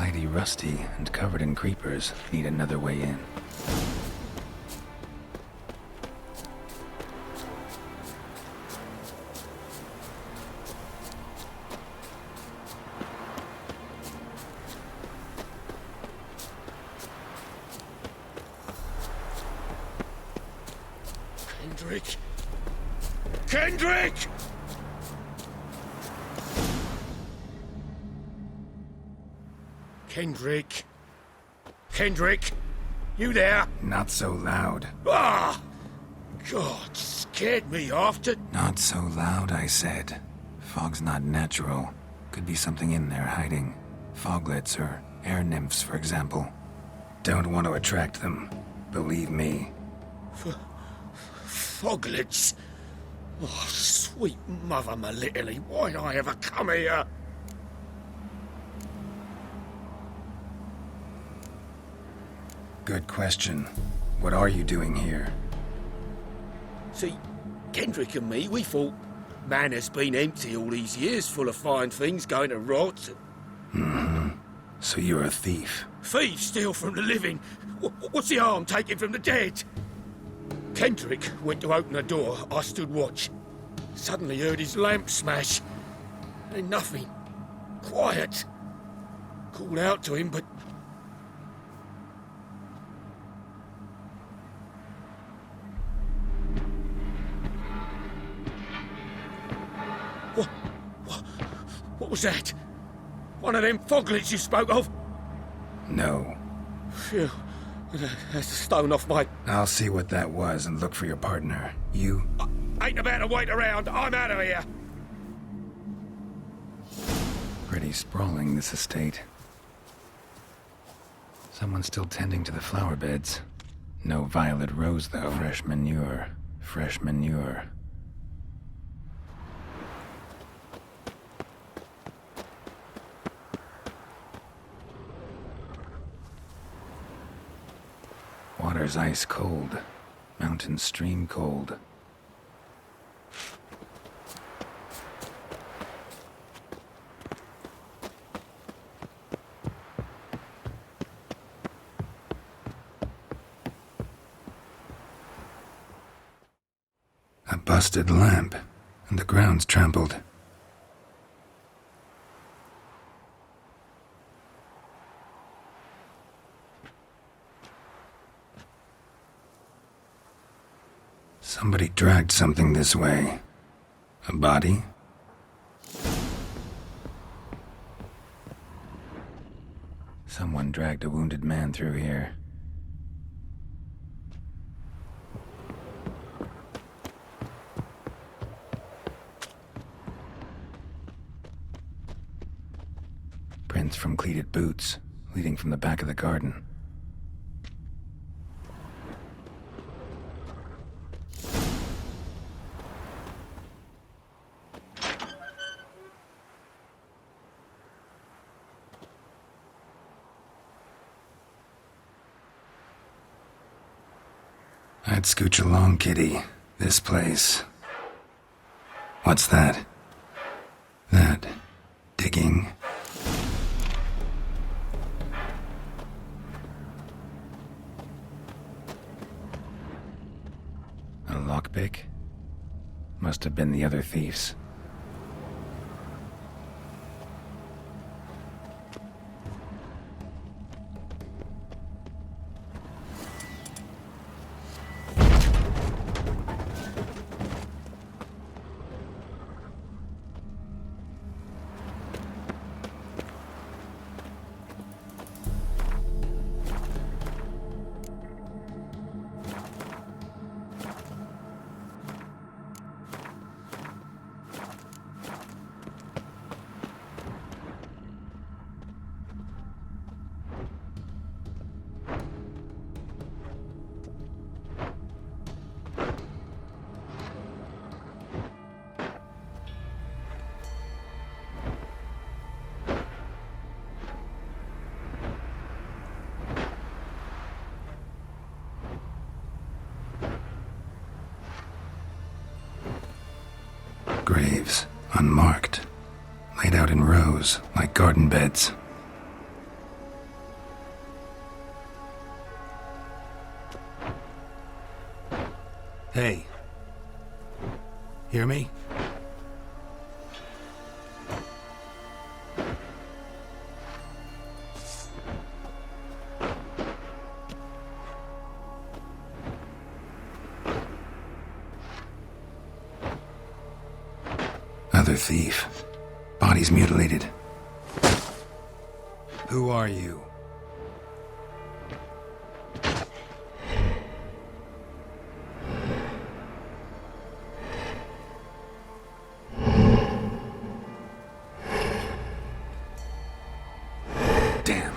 Mighty rusty and covered in creepers. Need another way in. Kendrick! Kendrick! Kendrick! Kendrick! You there? Not so loud. Ah! God, scared me after... Not so loud, I said. Fog's not natural. Could be something in there hiding. Foglets or air nymphs, for example. Don't want to attract them. Believe me. Foglets? Oh, sweet mother Melitterly, why'd I ever come here? Good question. What are you doing here? See, Kendrick and me, we thought Manor's been empty all these years, full of fine things going to rot. So you're a thief? Thieves steal from the living. What's the harm taking from the dead? Kendrick went to open the door. I stood watch. Suddenly heard his lamp smash. Then nothing. Quiet. Called out to him, but... What was that? One of them foglets you spoke of? No. Phew. That's a stone off my... I'll see what that was and look for your partner. You? Ain't about to wait around. I'm out of here. Pretty sprawling, this estate. Someone's still tending to the flower beds. No violet rose, though. Fresh manure. Fresh manure. Water's ice cold. Mountain stream cold. A busted lamp, and the ground's trampled. Somebody dragged something this way. A body? Someone dragged a wounded man through here. Prints from cleated boots, leading from the back of the garden. I'd scooch along, kitty. This place. What's that? That. Digging. A lockpick? Must have been the other thieves. Graves, unmarked, laid out in rows like garden beds. Hey. Hear me? Other thief. Body's mutilated. Who are you? Damn.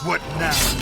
What now?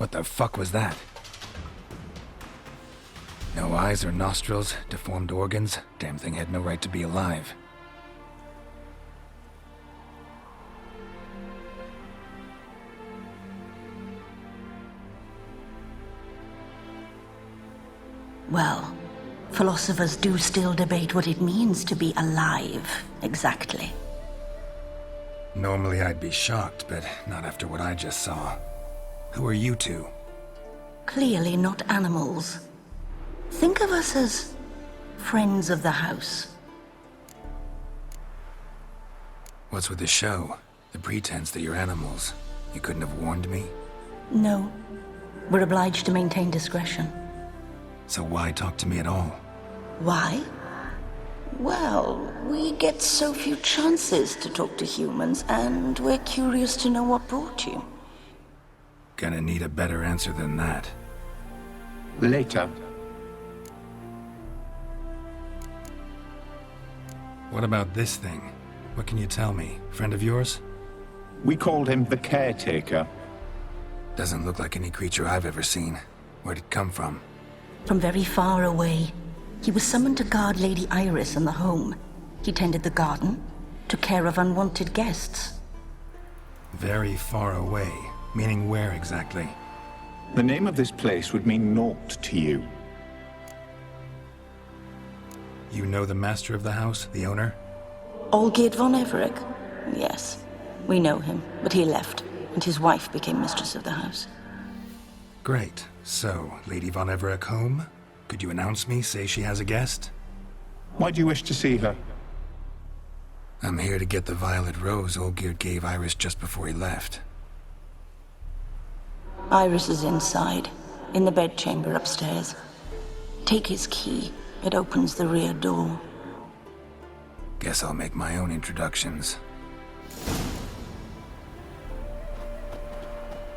What the fuck was that? No eyes or nostrils, deformed organs. Damn thing had no right to be alive. Well, philosophers do still debate what it means to be alive, exactly. Normally I'd be shocked, but not after what I just saw. Who are you two? Clearly not animals. Think of us as friends of the house. What's with the show? The pretense that you're animals. You couldn't have warned me? No. We're obliged to maintain discretion. So why talk to me at all? Why? Well, we get so few chances to talk to humans, and we're curious to know what brought you. Gonna need a better answer than that. Later. What about this thing? What can you tell me? Friend of yours? We called him the Caretaker. Doesn't look like any creature I've ever seen. Where'd it come from? From very far away. He was summoned to guard Lady Iris in the home. He tended the garden, took care of unwanted guests. Very far away. Meaning where exactly? The name of this place would mean naught to you. You know the master of the house, the owner? Olgierd von Everec? Yes. We know him, but he left, and his wife became mistress of the house. Great. So, Lady von Everec home? Could you announce me, say she has a guest? Why do you wish to see her? I'm here to get the violet rose Olgierd gave Iris just before he left. Iris is inside, in the bedchamber upstairs. Take his key. It opens the rear door. Guess I'll make my own introductions.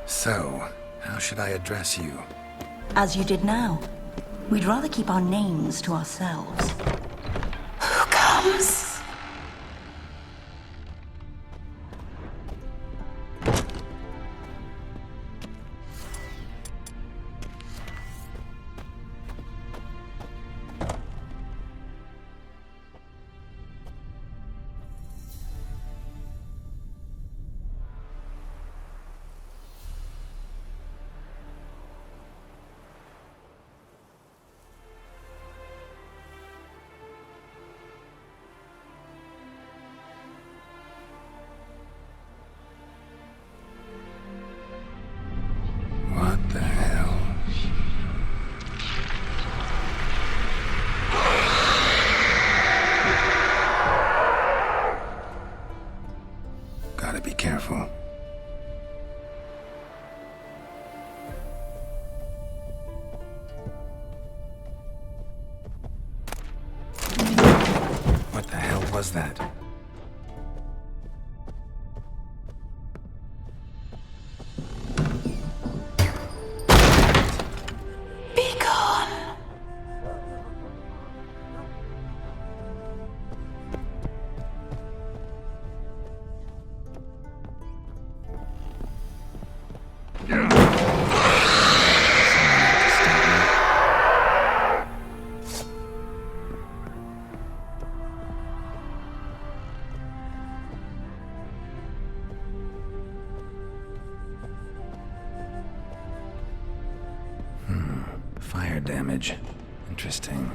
So, how should I address you? As you did now. We'd rather keep our names to ourselves. Who comes? What the hell? Gotta be careful. What the hell was that? Be gone. Fire damage. Interesting.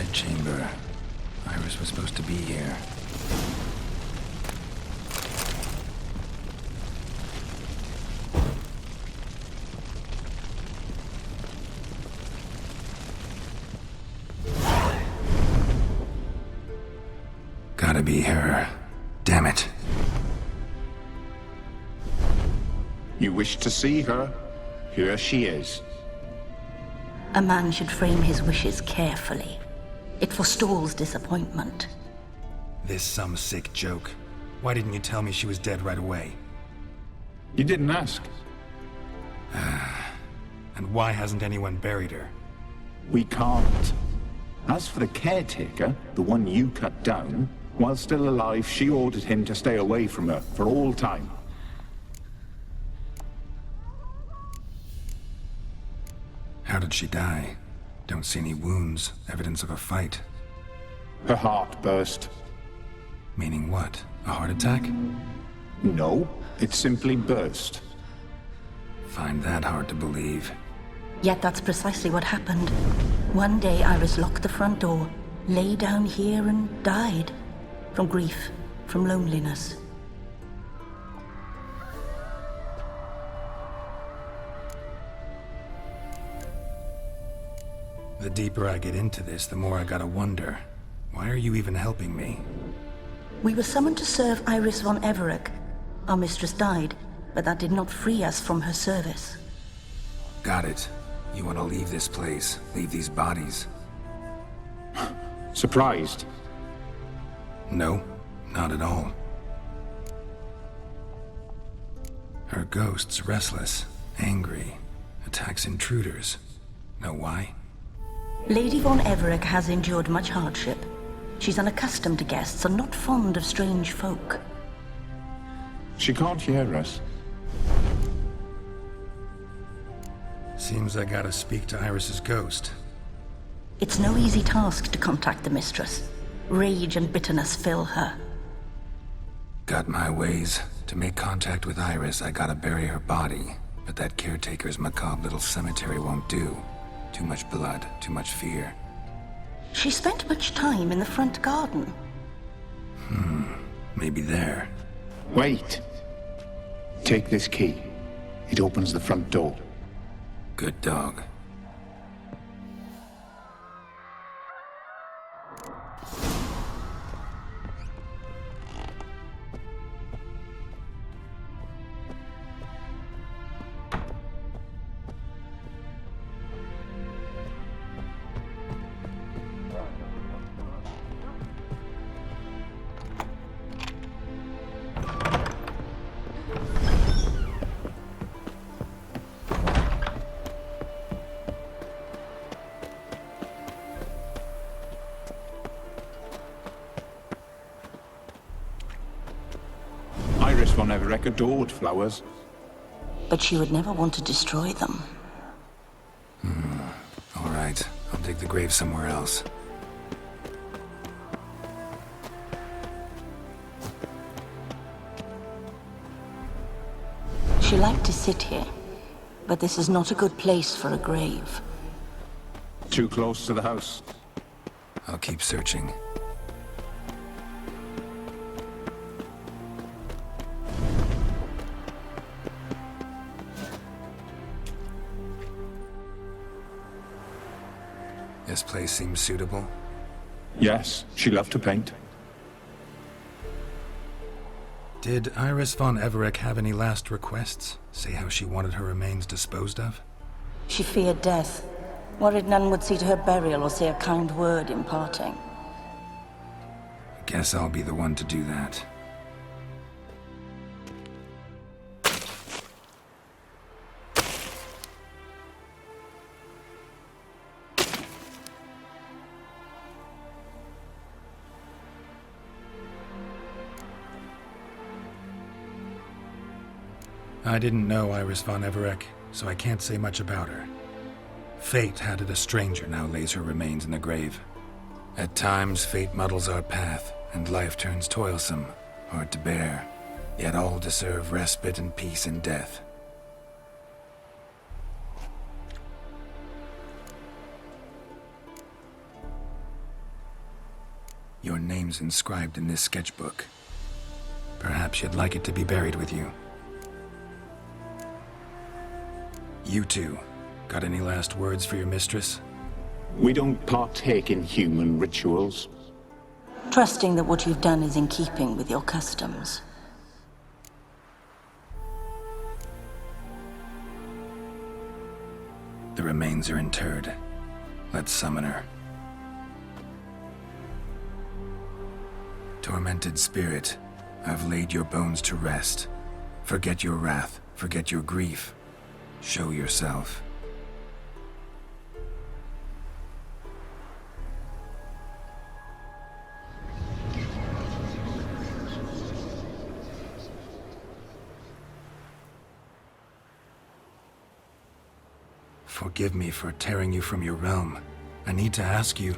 Bedchamber. Iris was supposed to be here. Gotta be her. Damn it. You wish to see her? Here she is. A man should frame his wishes carefully. It forestalls disappointment. This some sick joke. Why didn't you tell me she was dead right away? You didn't ask. And why hasn't anyone buried her? We can't. As for the caretaker, the one you cut down, while still alive, she ordered him to stay away from her for all time. How did she die? Don't see any wounds, evidence of a fight. Her heart burst. Meaning what? A heart attack? No, it simply burst. Find that hard to believe. Yet that's precisely what happened. One day Iris locked the front door, lay down here and died. From grief, from loneliness. The deeper I get into this, the more I gotta wonder. Why are you even helping me? We were summoned to serve Iris von Everec. Our mistress died, but that did not free us from her service. Got it. You want to leave this place, leave these bodies? Surprised? No, not at all. Her ghost's restless, angry, attacks intruders. Know why? Lady von Everec has endured much hardship. She's unaccustomed to guests and not fond of strange folk. She can't hear us. Seems I gotta speak to Iris's ghost. It's no easy task to contact the mistress. Rage and bitterness fill her. Got my ways. To make contact with Iris, I gotta bury her body. But that caretaker's macabre little cemetery won't do. Too much blood, too much fear. She spent much time in the front garden. Maybe there. Wait. Take this key. It opens the front door. Good dog. Iris von Everec adored flowers. But she would never want to destroy them. All right, I'll dig the grave somewhere else. She liked to sit here, but this is not a good place for a grave. Too close to the house. I'll keep searching. This place seems suitable. Yes, she loved to paint. Did Iris von Everec have any last requests? Say how she wanted her remains disposed of? She feared death, worried none would see to her burial or say a kind word in parting. Guess I'll be the one to do that. I didn't know Iris von Everec, so I can't say much about her. Fate had it a stranger now lays her remains in the grave. At times, fate muddles our path, and life turns toilsome, hard to bear. Yet all deserve respite and peace in death. Your name's inscribed in this sketchbook. Perhaps you'd like it to be buried with you. You two, got any last words for your mistress? We don't partake in human rituals. Trusting that what you've done is in keeping with your customs. The remains are interred. Let's summon her. Tormented spirit, I've laid your bones to rest. Forget your wrath, forget your grief. Show yourself. Forgive me for tearing you from your realm. I need to ask you.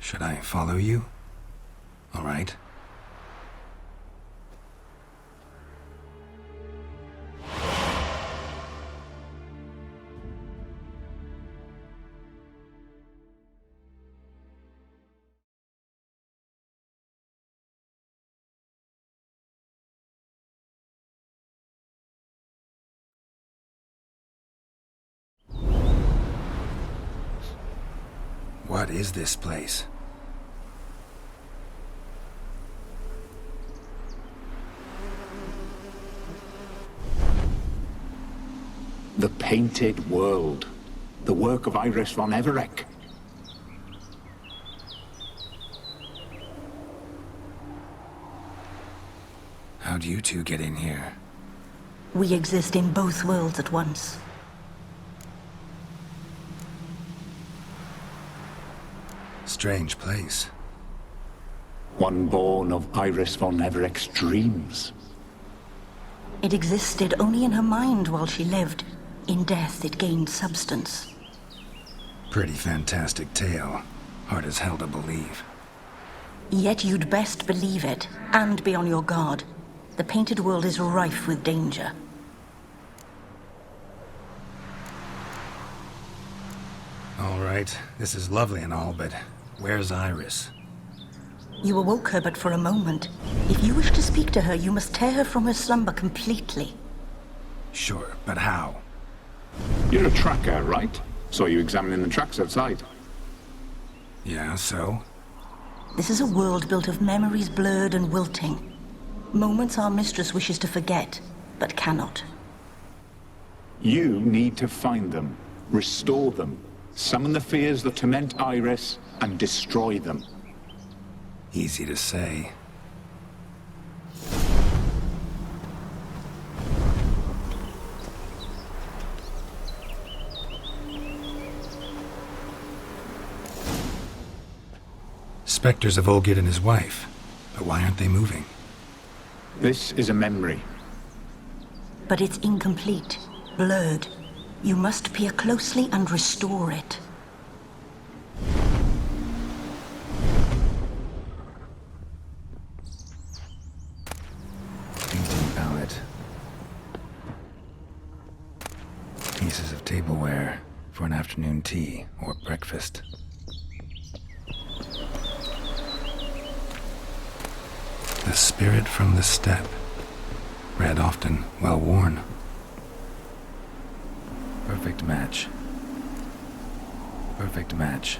Should I follow you? All right. What is this place? The Painted World. The work of Iris von Everec. How'd you two get in here? We exist in both worlds at once. Strange place. One born of Iris von Everec's dreams. It existed only in her mind while she lived. In death, it gained substance. Pretty fantastic tale. Hard as hell to believe. Yet you'd best believe it, and be on your guard. The Painted World is rife with danger. All right, this is lovely and all, but where's Iris? You awoke her but for a moment. If you wish to speak to her, you must tear her from her slumber completely. Sure, but how? You're a tracker, right? Saw you examining the tracks outside. Yeah, so? This is a world built of memories blurred and wilting. Moments our mistress wishes to forget, but cannot. You need to find them, restore them, summon the fears that torment Iris, and destroy them. Easy to say. Spectres of Olgid and his wife. But why aren't they moving? This is a memory. But it's incomplete, blurred. You must peer closely and restore it. Painting palette. Pieces of tableware for an afternoon tea or breakfast. The spirit from the steppe. Read often, well worn. Perfect match. Perfect match.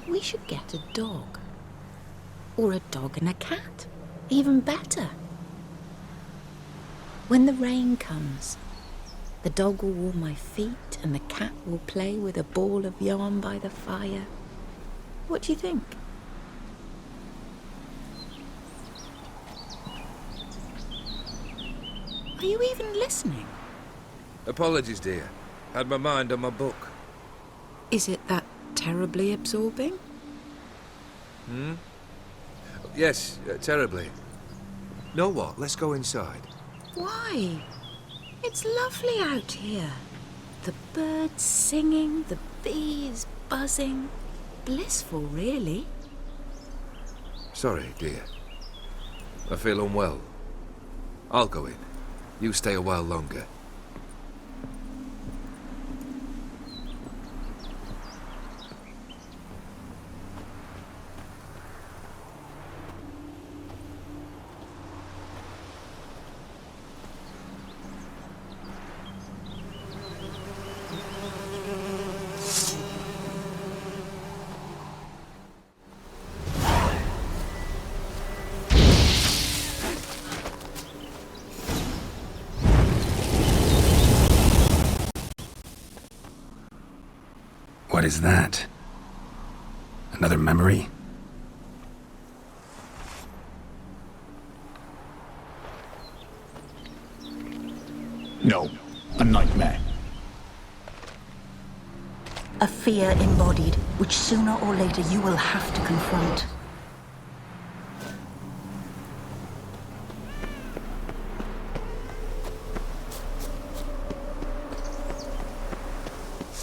We should get a dog. Or a dog and a cat. Even better. When the rain comes, the dog will warm my feet and the cat will play with a ball of yarn by the fire. What do you think? Are you even listening? Apologies, dear. Had my mind on my book. Is it that terribly absorbing? Yes, terribly. Know what? Let's go inside. Why? It's lovely out here. The birds singing, the bees buzzing. Blissful, really. Sorry, dear. I feel unwell. I'll go in. You stay a while longer. What is that? Another memory? No, a nightmare. A fear embodied, which sooner or later you will have to confront.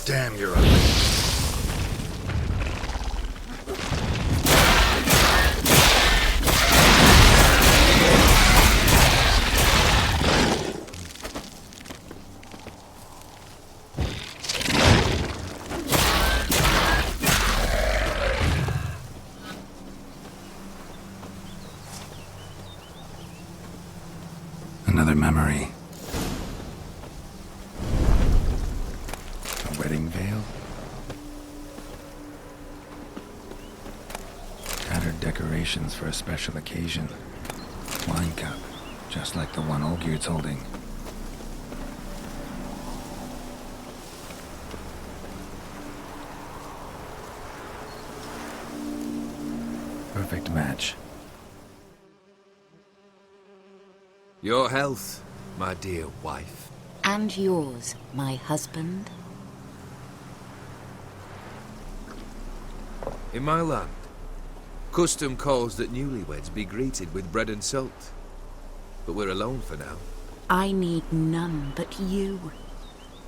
Damn, you're ugly. Another memory. A wedding veil? Tattered decorations for a special occasion. Wine cup, just like the one Olgierd's holding. Perfect match. Your health, my dear wife. And yours, my husband. In my land, custom calls that newlyweds be greeted with bread and salt. But we're alone for now. I need none but you.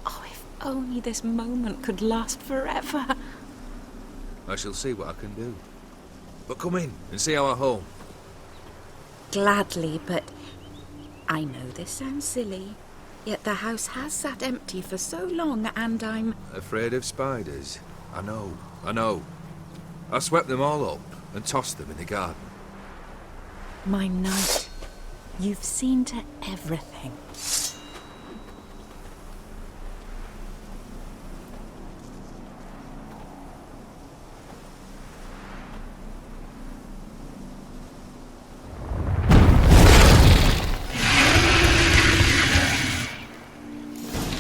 Oh, if only this moment could last forever. I shall see what I can do. But come in and see our home. Gladly, but I know this sounds silly, yet the house has sat empty for so long and I'm... Afraid of spiders? I know. I swept them all up and tossed them in the garden. My knight, you've seen to everything.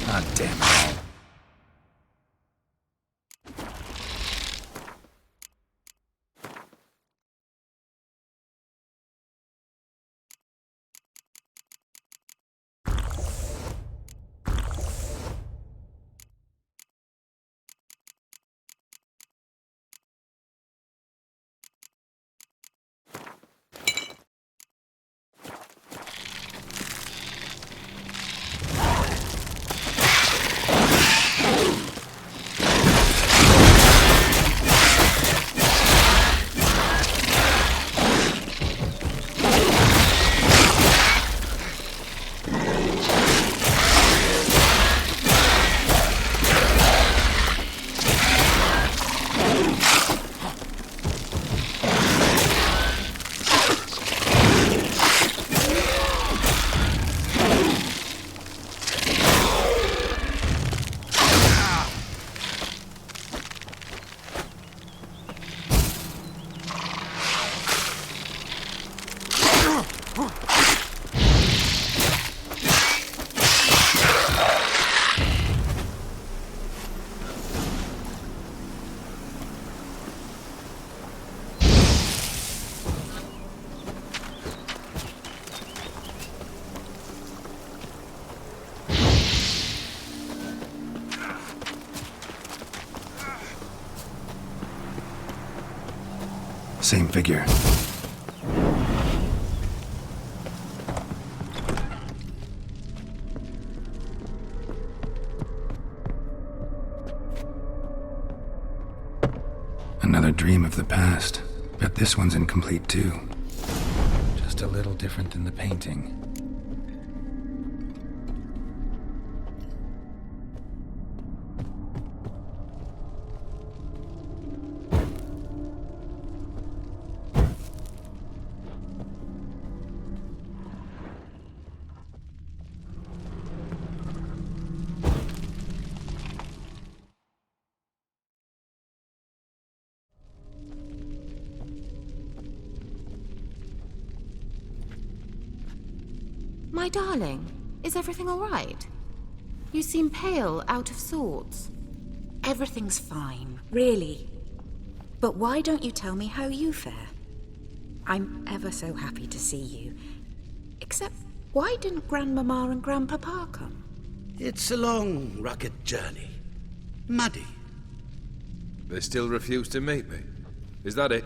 God damn it all. Same figure. Another dream of the past. Bet this one's incomplete too. Just a little different than the painting. My darling, is everything all right? You seem pale, out of sorts. Everything's fine, really. But why don't you tell me how you fare? I'm ever so happy to see you. Except, why didn't Grandmama and Grandpapa come? It's a long, rugged journey. Muddy. They still refuse to meet me. Is that it?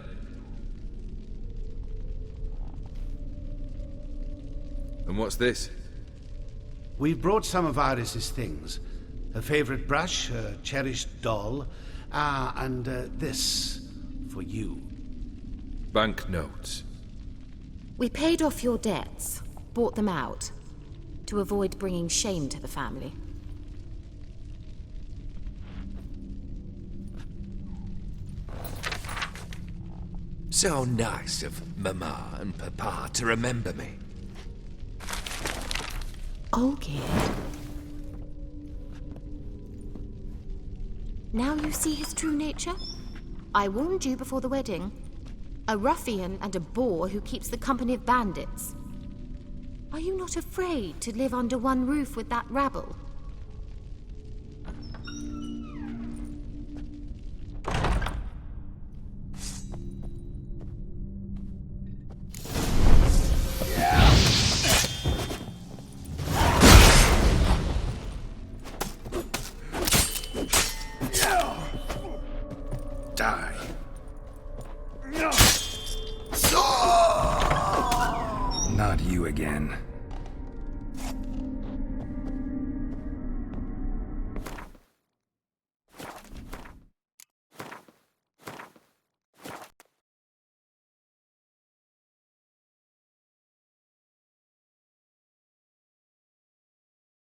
And what's this? We brought some of Iris's things. Her favorite brush, her cherished doll, and this for you. Banknotes. We paid off your debts, bought them out, to avoid bringing shame to the family. So nice of Mama and Papa to remember me. Olgerd. Now you see his true nature? I warned you before the wedding. A ruffian and a boor who keeps the company of bandits. Are you not afraid to live under one roof with that rabble?